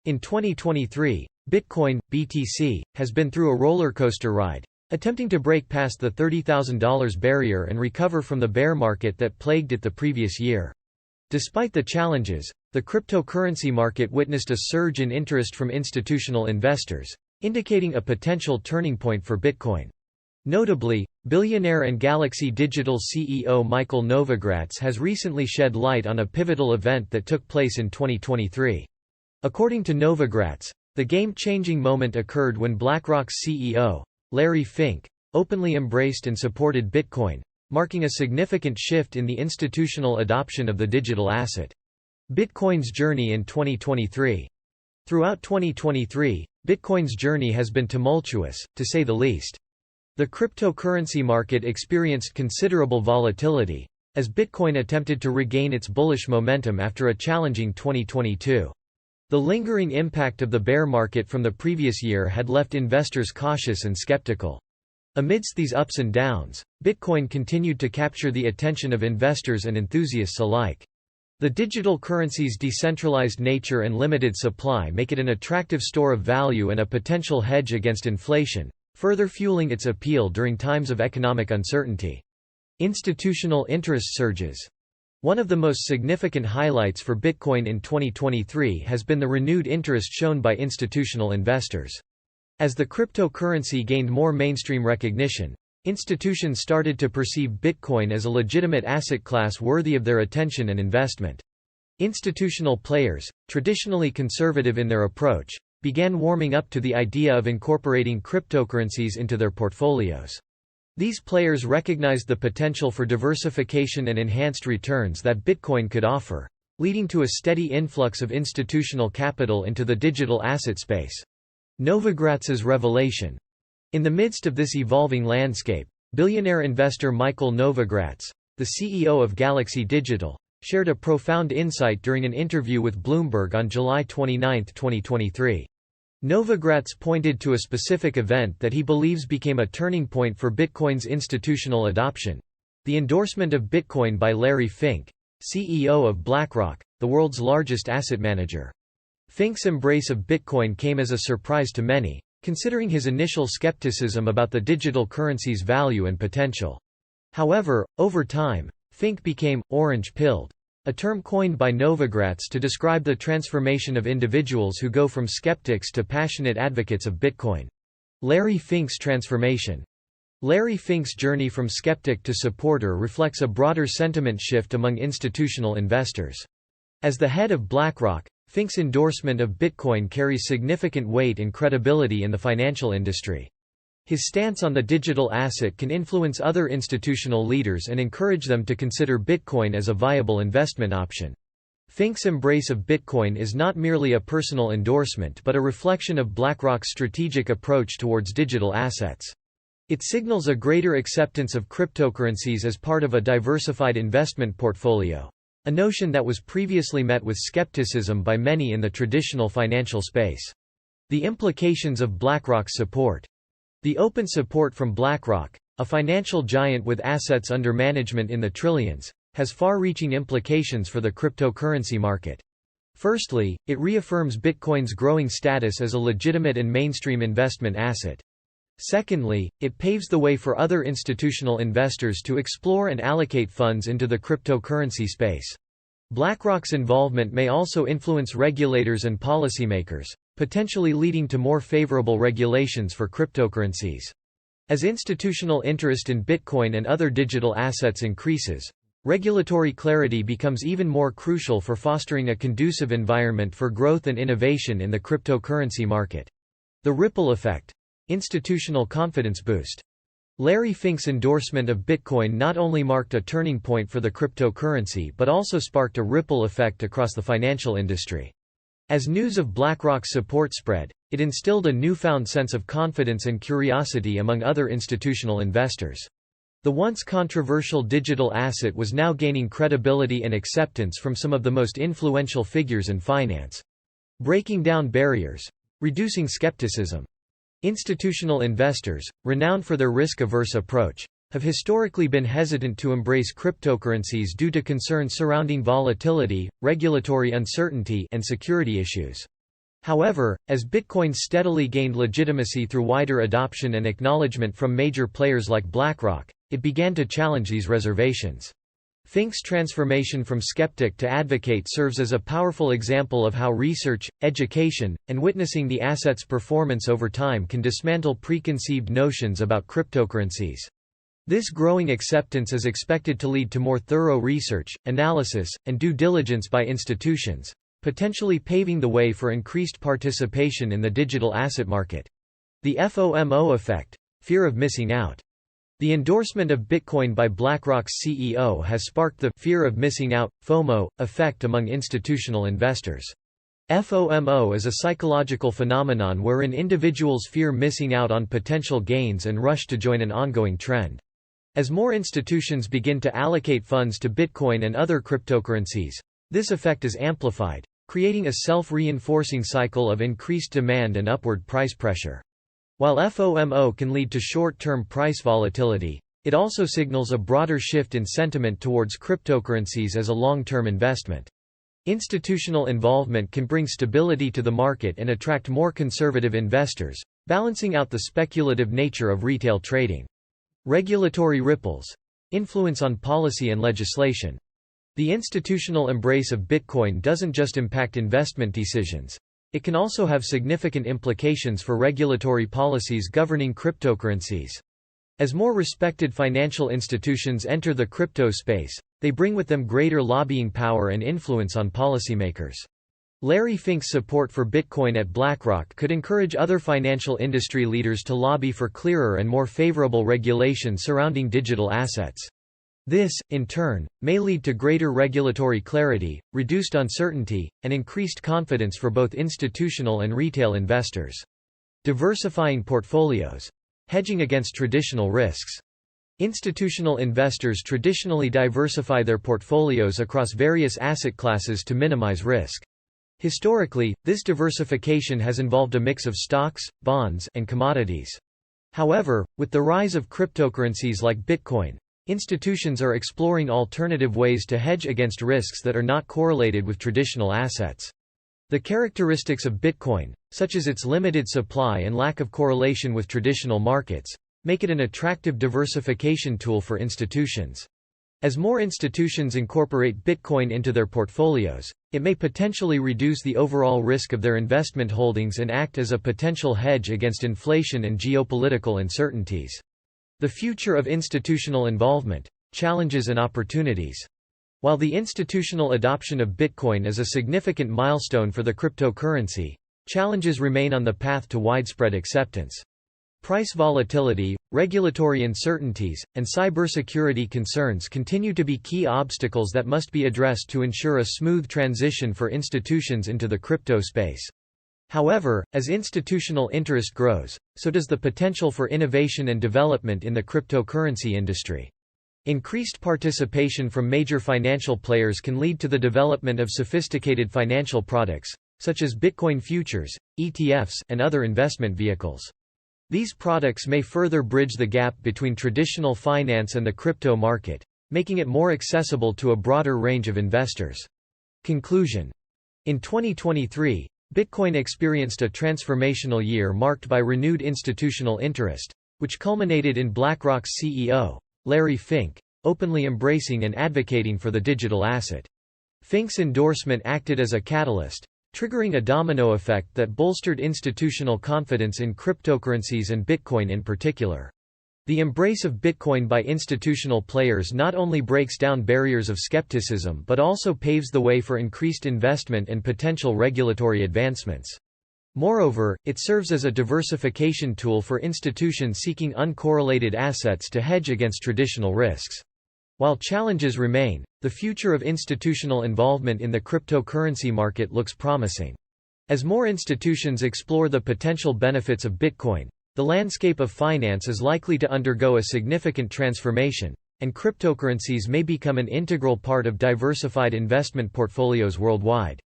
In 2023, Bitcoin, BTC, has been through a roller coaster ride, attempting to break past the $30,000 barrier and recover from the bear market that plagued it the previous year. Despite the challenges, the cryptocurrency market witnessed a surge in interest from institutional investors, indicating a potential turning point for Bitcoin. Notably, Billionaire and Galaxy Digital CEO Michael Novogratz has recently shed light on a pivotal event that took place in 2023. According to Novogratz, the game-changing moment occurred when BlackRock's CEO, Larry Fink, openly embraced and supported Bitcoin, marking a significant shift in the institutional adoption of the digital asset. Bitcoin's journey in 2023. Throughout 2023, Bitcoin's journey has been tumultuous, to say the least. The cryptocurrency market experienced considerable volatility, as Bitcoin attempted to regain its bullish momentum after a challenging 2022. The lingering impact of the bear market from the previous year had left investors cautious and skeptical. Amidst these ups and downs, Bitcoin continued to capture the attention of investors and enthusiasts alike. The digital currency's decentralized nature and limited supply make it an attractive store of value and a potential hedge against inflation, further fueling its appeal during times of economic uncertainty. Institutional interest surges. One of the most significant highlights for Bitcoin in 2023 has been the renewed interest shown by institutional investors. As the cryptocurrency gained more mainstream recognition, institutions started to perceive Bitcoin as a legitimate asset class worthy of their attention and investment. Institutional players, traditionally conservative in their approach, began warming up to the idea of incorporating cryptocurrencies into their portfolios. These players recognized the potential for diversification and enhanced returns that Bitcoin could offer, leading to a steady influx of institutional capital into the digital asset space. Novogratz's revelation. In the midst of this evolving landscape, billionaire investor Michael Novogratz, the CEO of Galaxy Digital, shared a profound insight during an interview with Bloomberg on July 29, 2023. Novogratz pointed to a specific event that he believes became a turning point for Bitcoin's institutional adoption: the endorsement of Bitcoin by Larry Fink, CEO of BlackRock, the world's largest asset manager. Fink's embrace of Bitcoin came as a surprise to many, considering his initial skepticism about the digital currency's value and potential. However, over time, Fink became orange-pilled, a term coined by Novogratz to describe the transformation of individuals who go from skeptics to passionate advocates of Bitcoin. Larry Fink's transformation. Larry Fink's journey from skeptic to supporter reflects a broader sentiment shift among institutional investors. As the head of BlackRock, Fink's endorsement of Bitcoin carries significant weight and credibility in the financial industry. His stance on the digital asset can influence other institutional leaders and encourage them to consider Bitcoin as a viable investment option. Fink's embrace of Bitcoin is not merely a personal endorsement but a reflection of BlackRock's strategic approach towards digital assets. It signals a greater acceptance of cryptocurrencies as part of a diversified investment portfolio, a notion that was previously met with skepticism by many in the traditional financial space. The implications of BlackRock's support. The open support from BlackRock, a financial giant with assets under management in the trillions, has far-reaching implications for the cryptocurrency market. Firstly, it reaffirms Bitcoin's growing status as a legitimate and mainstream investment asset. Secondly, it paves the way for other institutional investors to explore and allocate funds into the cryptocurrency space. BlackRock's involvement may also influence regulators and policymakers, potentially leading to more favorable regulations for cryptocurrencies. As institutional interest in Bitcoin and other digital assets increases, regulatory clarity becomes even more crucial for fostering a conducive environment for growth and innovation in the cryptocurrency market. The ripple effect. Institutional confidence boost. Larry Fink's endorsement of Bitcoin not only marked a turning point for the cryptocurrency but also sparked a ripple effect across the financial industry. As news of BlackRock's support spread, it instilled a newfound sense of confidence and curiosity among other institutional investors. The once controversial digital asset was now gaining credibility and acceptance from some of the most influential figures in finance. Breaking down barriers. Reducing skepticism. Institutional investors, renowned for their risk-averse approach, have historically been hesitant to embrace cryptocurrencies due to concerns surrounding volatility, regulatory uncertainty, and security issues. However, as Bitcoin steadily gained legitimacy through wider adoption and acknowledgement from major players like BlackRock, it began to challenge these reservations. Fink's transformation from skeptic to advocate serves as a powerful example of how research, education, and witnessing the asset's performance over time can dismantle preconceived notions about cryptocurrencies. This growing acceptance is expected to lead to more thorough research, analysis, and due diligence by institutions, potentially paving the way for increased participation in the digital asset market. The FOMO effect, fear of missing out. The endorsement of Bitcoin by BlackRock's CEO has sparked the fear of missing out (FOMO) effect among institutional investors. FOMO is a psychological phenomenon wherein individuals fear missing out on potential gains and rush to join an ongoing trend. As more institutions begin to allocate funds to Bitcoin and other cryptocurrencies, this effect is amplified, creating a self-reinforcing cycle of increased demand and upward price pressure. While FOMO can lead to short-term price volatility, it also signals a broader shift in sentiment towards cryptocurrencies as a long-term investment. Institutional involvement can bring stability to the market and attract more conservative investors, balancing out the speculative nature of retail trading. Regulatory ripples. Influence on policy and legislation. The institutional embrace of Bitcoin doesn't just impact investment decisions. It can also have significant implications for regulatory policies governing cryptocurrencies. As more respected financial institutions enter the crypto space, they bring with them greater lobbying power and influence on policymakers. Larry Fink's support for Bitcoin at BlackRock could encourage other financial industry leaders to lobby for clearer and more favorable regulation surrounding digital assets. This, in turn, may lead to greater regulatory clarity, reduced uncertainty, and increased confidence for both institutional and retail investors. Diversifying portfolios. Hedging against traditional risks. Institutional investors traditionally diversify their portfolios across various asset classes to minimize risk. Historically, this diversification has involved a mix of stocks, bonds, and commodities. However, with the rise of cryptocurrencies like Bitcoin, institutions are exploring alternative ways to hedge against risks that are not correlated with traditional assets. The characteristics of Bitcoin, such as its limited supply and lack of correlation with traditional markets, make it an attractive diversification tool for institutions. As more institutions incorporate Bitcoin into their portfolios, it may potentially reduce the overall risk of their investment holdings and act as a potential hedge against inflation and geopolitical uncertainties. The future of institutional involvement, challenges and opportunities. While the institutional adoption of Bitcoin is a significant milestone for the cryptocurrency, challenges remain on the path to widespread acceptance. Price volatility, regulatory uncertainties, and cybersecurity concerns continue to be key obstacles that must be addressed to ensure a smooth transition for institutions into the crypto space. However, as institutional interest grows, so does the potential for innovation and development in the cryptocurrency industry. Increased participation from major financial players can lead to the development of sophisticated financial products, such as Bitcoin futures, ETFs, and other investment vehicles. These products may further bridge the gap between traditional finance and the crypto market, making it more accessible to a broader range of investors. Conclusion. In 2023, Bitcoin experienced a transformational year marked by renewed institutional interest, which culminated in BlackRock's CEO, Larry Fink, openly embracing and advocating for the digital asset. Fink's endorsement acted as a catalyst, triggering a domino effect that bolstered institutional confidence in cryptocurrencies and Bitcoin in particular. The embrace of Bitcoin by institutional players not only breaks down barriers of skepticism but also paves the way for increased investment and potential regulatory advancements. Moreover, it serves as a diversification tool for institutions seeking uncorrelated assets to hedge against traditional risks. While challenges remain, the future of institutional involvement in the cryptocurrency market looks promising. As more institutions explore the potential benefits of Bitcoin, the landscape of finance is likely to undergo a significant transformation, and cryptocurrencies may become an integral part of diversified investment portfolios worldwide.